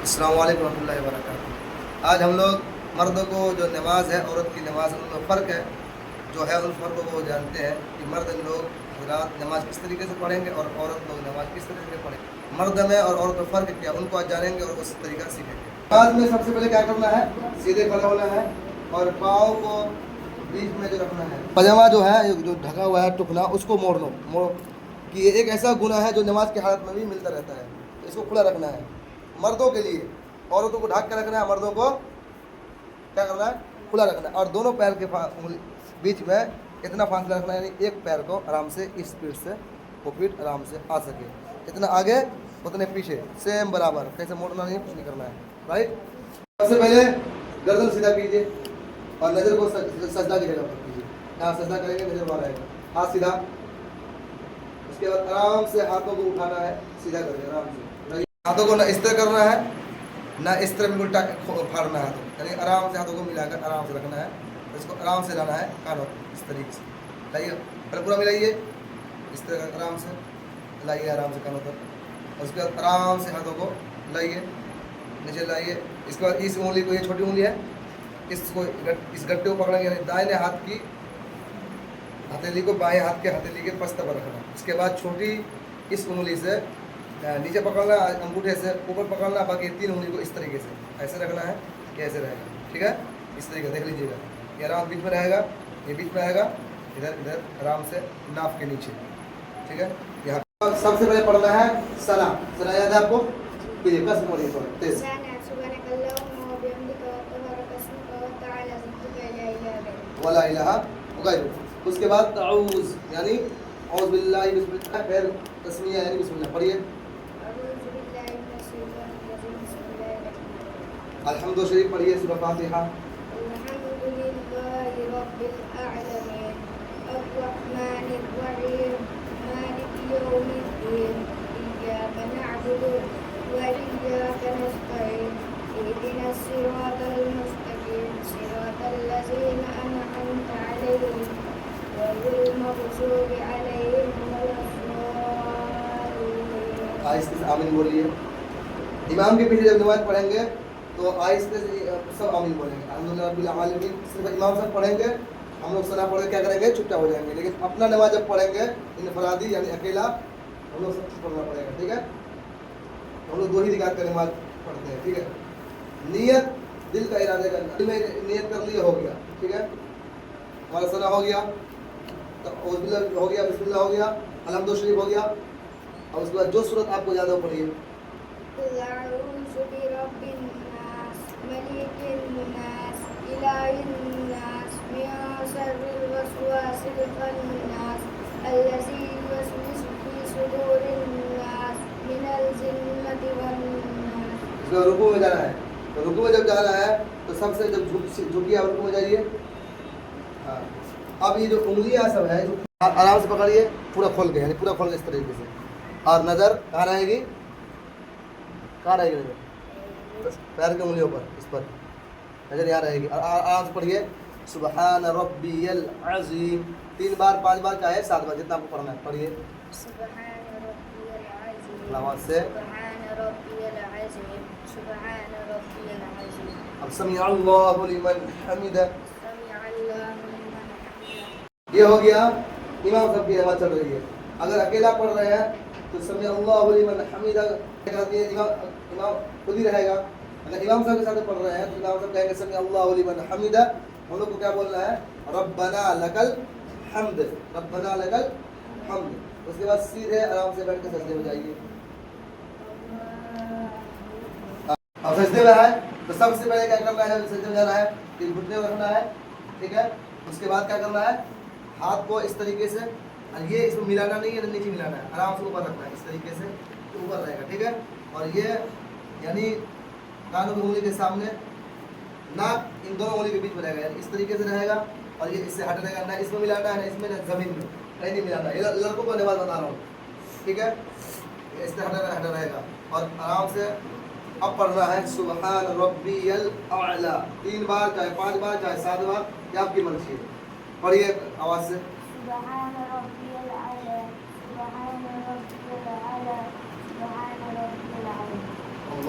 السلام علیکم ورحمۃ اللہ وبرکاتہ۔ آج ہم لوگ مردوں کو جو نماز ہے عورت کی نماز میں فرق ہے جو ہے ان فرقوں کو جانتے ہیں کہ مرد لوگ حضرات نماز کس طریقے سے پڑھیں گے اور عورت لوگ نماز کس طریقے سے پڑھیں گے، مرد میں اور عورت میں فرق کیا ان کو آج جانیں گے اور اس طریقہ سیکھیں گے۔ نماز میں سب سے پہلے کیا کرنا ہے، سیدھے کھڑا ہونا ہے اور پاؤں کو بیچ میں جو رکھنا ہے، پاجامہ جو ہے جو ڈھکا ہوا ہے ٹکنا اس کو موڑ لو کہ یہ ایک ایسا گناہ ہے جو نماز کی حالت میں بھی ملتا رہتا ہے، اس کو کھلا رکھنا ہے مردوں کے لیے، عورتوں کو ڈھک کے رکھنا ہے، مردوں کو کیا کرنا ہے کھلا رکھنا ہے، اور دونوں پیر کے بیچ میں اتنا فاصلہ رکھنا ہے، یعنی ایک پیر کو آرام سے اس اسپیڈ سے وہ فٹ آرام سے آ سکے، اتنا آگے اتنے پیچھے سیم برابر، کیسے موڑنا نہیں کچھ نہیں کرنا ہے، رائٹ۔ سب سے پہلے گردن سیدھا کیجیے اور نظر کو سجدہ کی جگہ پر کیجیے، یہاں سجدہ کریں گے نظر باہر آئے گا، ہاتھ سیدھا، اس کے بعد آرام سے ہاتھوں کو اٹھانا ہے، سیدھا کر کے آرام سے، ہاتھوں کو نہ اس طرح کرنا ہے نہ اس طرح بالکل پھاڑنا ہے، یعنی آرام سے ہاتھوں کو ملا کر آرام سے رکھنا ہے، اس کو آرام سے لانا ہے کانوں اس طریقے سے لائیے، پھر پورا ملائیے اس طرح آرام سے لائیے، آرام سے کانوں پر، اس کے بعد آرام سے ہاتھوں کو لائیے نیچے لائیے، اس کے بعد اس انگلی کو، یہ چھوٹی انگلی ہے، اس کو اس گٹے کو پکڑیں گے، یعنی دائیں ہاتھ کی ہتھیلی کو بائیں ہاتھ کے ہتھیلی کے پشت پر رکھنا، اس کے بعد چھوٹی اس انگلی سے نیچے پکڑنا، انگوٹھے سے اوپر پکڑنا، باقی تین انگلی کو اس طریقے سے ایسے رکھنا ہے کہ ایسے رہے گا، ٹھیک ہے، اس طریقے دیکھ لیجیے گا، یہ آرام بیچ میں رہے گا، یہ بیچ میں آئے گا، ادھر ادھر آرام سے ناف کے نیچے، ٹھیک ہے۔ یہاں سب سے پہلے پڑھنا ہے سلام، سلام یاد ہے آپ کو، پیجیے کس پڑھیے تیز، ولا الہ غیرہ، اس کے بعد تعوذ یعنی اعوذ باللہ بسم اللہ، پھر تسمیہ یعنی بسم اللہ پڑھیے، الحمد شریف پڑھیے، سورہ فاتحہ، الحمدللہ رب العالمین الرحمن الرحیم مالک یوم الدین ایاک نعبد و ایاک نستعین اهدنا الصراط المستقیم صراط الذین انعمت علیہم غیر المغضوب علیہم ولا الضالین۔ آہستہ سے آمین بولیے، امام کے پیچھے جب نماز پڑھیں گے تو آہستہ سے سب آمین بولیں گے، الحمدللہ رب العالمین، صرف امام صاحب پڑھیں گے، ہم لوگ سنا پڑھ کے کیا کریں گے چپ چاپ ہو جائیں گے، لیکن اپنا نماز جب پڑھیں گے انفرادی یعنی اکیلا، ہم لوگ سب پڑھنا پڑے گا، ٹھیک ہے، ہم لوگ دو ہی رکعت کا نماز پڑھتے ہیں، ٹھیک ہے۔ نیت دل کا ارادہ کرنا، دل میں نیت کر لیا ہو گیا، ٹھیک ہے، ہمارا سنا ہو گیا، تو اعوذ باللہ ہو گیا، بسم اللہ ہو گیا، الحمد شریف ہو گیا، اور اس کے بعد جو صورت آپ کو یاد ہو پڑھیے، قل اعوذ برب الناس ملک الناس الہ الناس من شر الوسواس الخناس الذی یوسوس فی صدور الناس من الجنۃ والناس۔ اس کا رکوع میں جانا ہے، تو رکوع میں جب جانا ہے تو سب سے جب جھکیے آپ رکوع میں جائیے، ہاں، اب یہ جو انگلیاں سب ہے آرام سے پکڑیے، پورا کھول کے، یعنی پورا کھول کے اس طریقے سے، اور نظر کہاں رہے گی، کہاں رہے گی نظر، پیر کی انگلیوں پر، اس پر نظر یہاں رہے گی، اور آرام سے پڑھیے سبحان ربی العظیم 3 بار 5 بار چاہے 7 بار جتنا آپ کو پڑھنا ہے پڑھیے، سبحان ربی العظیم آواز سے، سبحان ربی العظیم سبحان ربی العظیم۔ اب سمیع اللہ لمن حمدہ، سمع اللہ لمن حمدہ۔ یہ ہو گیا امام صاحب کی نماز چل رہی ہے، اگر اکیلا پڑھ رہے ہیں تو سمیع اللہ لمن حمدہ امام خود ہی رہے گا، اگر امام صاحب کے ساتھ پڑھ رہے ہیں تو امام صاحب کہیں گے سمیع اللہ لمن حمدہ، ہم لوگ کو کیا بولنا ہے، ربنا لک الحمد، ربنا لک الحمد، اس کے بعد سیدھے آرام سے بیٹھ کے سجدے میں جائیے، اب سجدے میں ہے تو سب سے پہلے کیا کرنا ہے، جب سجدے میں جانا ہے کہ گھٹنے کو رکھنا ہے، ٹھیک ہے، اس کے بعد کیا کرنا ہے، ہاتھ کو اس طریقے سے، یہ اس میں ملانا نہیں ہے، نیچے ملانا ہے، آرام سے اوپر رکھنا ہے اس طریقے سے، اوپر رہے گا، ٹھیک ہے، اور یہ یعنی کانوں کی انگلی کے سامنے، ناک ان دونوں انگلی کے بیچ میں رہے گا، یعنی اس طریقے سے رہے گا، اور یہ اس سے ہٹنے کا، نہ اس میں ملانا ہے نہ اس میں، نہ زمین میں، کہیں نہیں ملانا، یہ لڑکوں کو نماز بتا رہا ہوں، ٹھیک ہے، اس سے ہٹا رہے گا، اور آرام سے اب پڑھنا ہے سبحان ربی الاعلی 3 بار چاہے 5 بار چاہے 7 بار، یہ آپ کی مرضی ہے، پڑھیے آواز سے، سبحان ربی الاعلی سبحان ربی الاعلی سبحان ربی الاعلی۔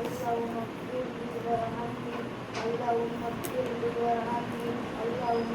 اللهم اغفر لي وارحمني اللهم اغفر لي وارحمني اللهم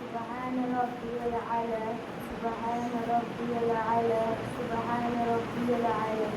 سبحان ربي الأعلى سبحان ربي الأعلى سبحان ربي الأعلى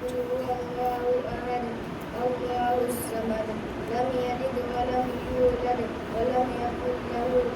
قل هو الله أحد الله الصمد لم يلد ولم يولد ولم يكن له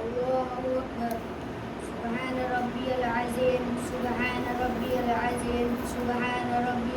الله أكبر سبحان ربي العظيم سبحان ربي العظيم سبحان ربي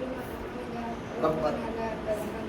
لمن حمده ربنا ربنا لك الحمد।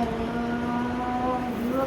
الله أكبر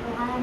سبحان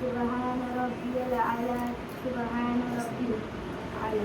سبحان ربي الأعلى سبحان ربي الأعلى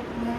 أكبر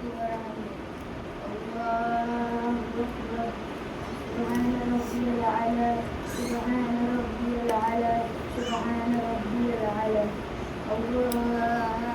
لي وارحمني الله أكبر سبحان ربي الأعلى سبحان ربي الأعلى سبحان ربي الأعلى الله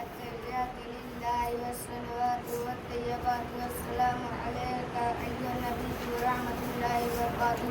التحيات لله والصلوات والطيبات والسلام عليك أيها النبي ورحمة الله وبركاته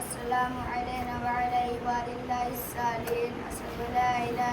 السلام علينا وعلى عباد الله الصالحين أشهد أن لا إله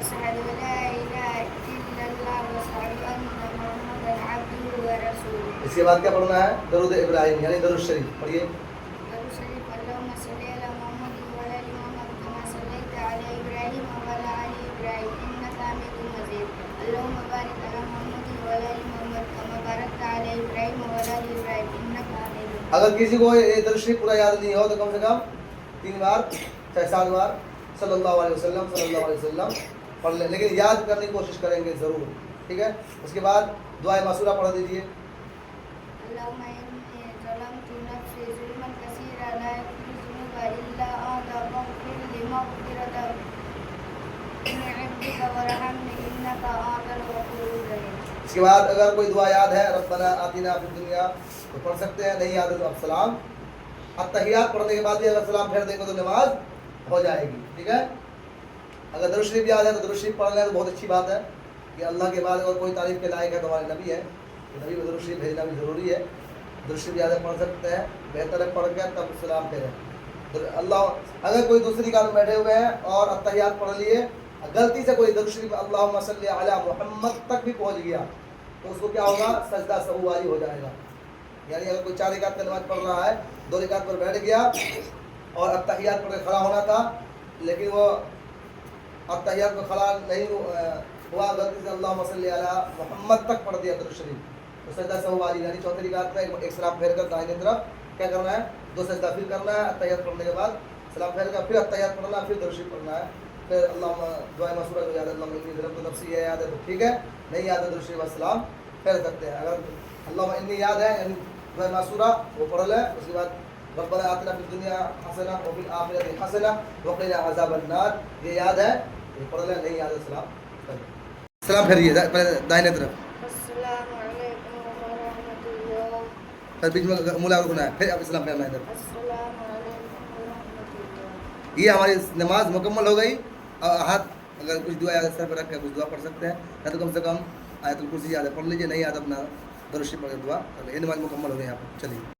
أشهد أن لا إله إلا الله وأشهد أن محمدا عبده ورسوله ورسوله. اس کے بعد کیا پڑھنا ہے؟ درود ابراہیم یعنی درود شریف پڑھیے. درود شریف. اللهم صل على محمد وعلى ال محمد كما صليت على ابراهيم وعلى ال ابراهيم انك حميد مجيد. اللهم بارك على محمد وعلى ال محمد كما باركت على ابراهيم وعلى ال ابراهيم انك حميد مجيد. اگر کسی کو یہ درود شریف پورا یاد نہیں ہو تو کم سے کم 3 بار چاہے 7 بار صلی اللہ علیہ وسلم پڑھ لیں، لیکن یاد کرنے کی کوشش کریں گے ضرور. ٹھیک ہے. اس کے بعد دعائے معصورہ پڑھ دیجیے. اللهم إني ظلمت نفسي ظلما كثيرا لا يغفر الذنوب إلا أنت فاغفر لي مغفرة من عندك وارحمني إنك أنت الغفور الرحيم. اس کے بعد اگر کوئی دعا یاد ہے ربنا آتنا فی الدنیا تو پڑھ سکتے ہیں، نہیں یاد ہے تو اب سلام. التحیات پڑھنے کے بعد بھی اگر سلام پھیر دیں گے تو نماز ہو جائے گی. ٹھیک ہے. اگر درود شریف یاد ہے تو درود شریف پڑھ لیں تو بہت اچھی بات ہے کہ اللہ کے بعد اگر کوئی تعریف کے لائق ہے تو ہمارے نبی ہے، تو نبی کو درود شریف بھیجنا بھی ضروری ہے. درود شریف یاد ہے پڑھ سکتے ہیں، بہتر ہے پڑھ کے تب سلام پھیریں. اللہ اگر کوئی دوسری کام بیٹھے ہوئے ہیں اور التحیات پڑھ لیے، غلطی سے کوئی درود شریف اللہم صلی علی محمد تک بھی پہنچ گیا تو اس کو کیا ہوگا؟ سجدہ سہو والی ہو جائے گا. یعنی اگر کوئی 4 رکعت کا نماز پڑھ رہا ہے، 2 رکعت پر بیٹھ گیا اور التحیات پڑھ کے کھڑا ہونا تھا لیکن وہ التحیات پر کھڑا نہیں ہوا، غلطی سے اللہم صلی علی محمد تک پڑھ دیا درود شریف تو سجدہ سہو والی یعنی 4تھی رکعت میں ایک سلام پھیر کر دائیں طرف کیا کرنا ہے؟ 2 سجدہ پھر کرنا ہے. التحیات پڑھنے کے بعد سلام پھیر کر پھر التحیات پڑھنا ہے، پھر درود شریف پڑھنا ہے. پھر اللہ دعائے معصورہ جو یاد ہے اللہم انی ظلمت نفسی ہے یاد ہے تو ٹھیک ہے، نہیں یاد ہے درود شریف السلام پھیر سکتے ہیں. اگر اللہم انی یاد ہے یعنی دعائے معصورہ وہ پڑھ لیں. اس کے بعد ربنا آتنا فی الدنیا حسنہ وفی الآخرۃ حسنہ وقنا عذاب النار یہ یاد ہے یہ پڑھ لیں، نہیں یاد ہے سلام پھیریے دائیں طرف. السلام علیکم ورحمۃ اللہ. پھر بیچ میں مولا رکنا ہے، پھر اب اسلام پھیرنا ہے. السلام علیکم ورحمۃ اللہ. یہ ہماری نماز مکمل ہو گئی. اور ہاتھ اگر کچھ دعا یاد ہے سر پہ رکھ کے کچھ دعا پڑھ سکتے ہیں، یا تو کم سے کم آیت الکرسی یاد ہے پڑھ لیجیے، نہیں یاد اپنا درود شریف پڑھ کے دعا. یہ نماز مکمل ہو گئی. یہاں پر چلیے.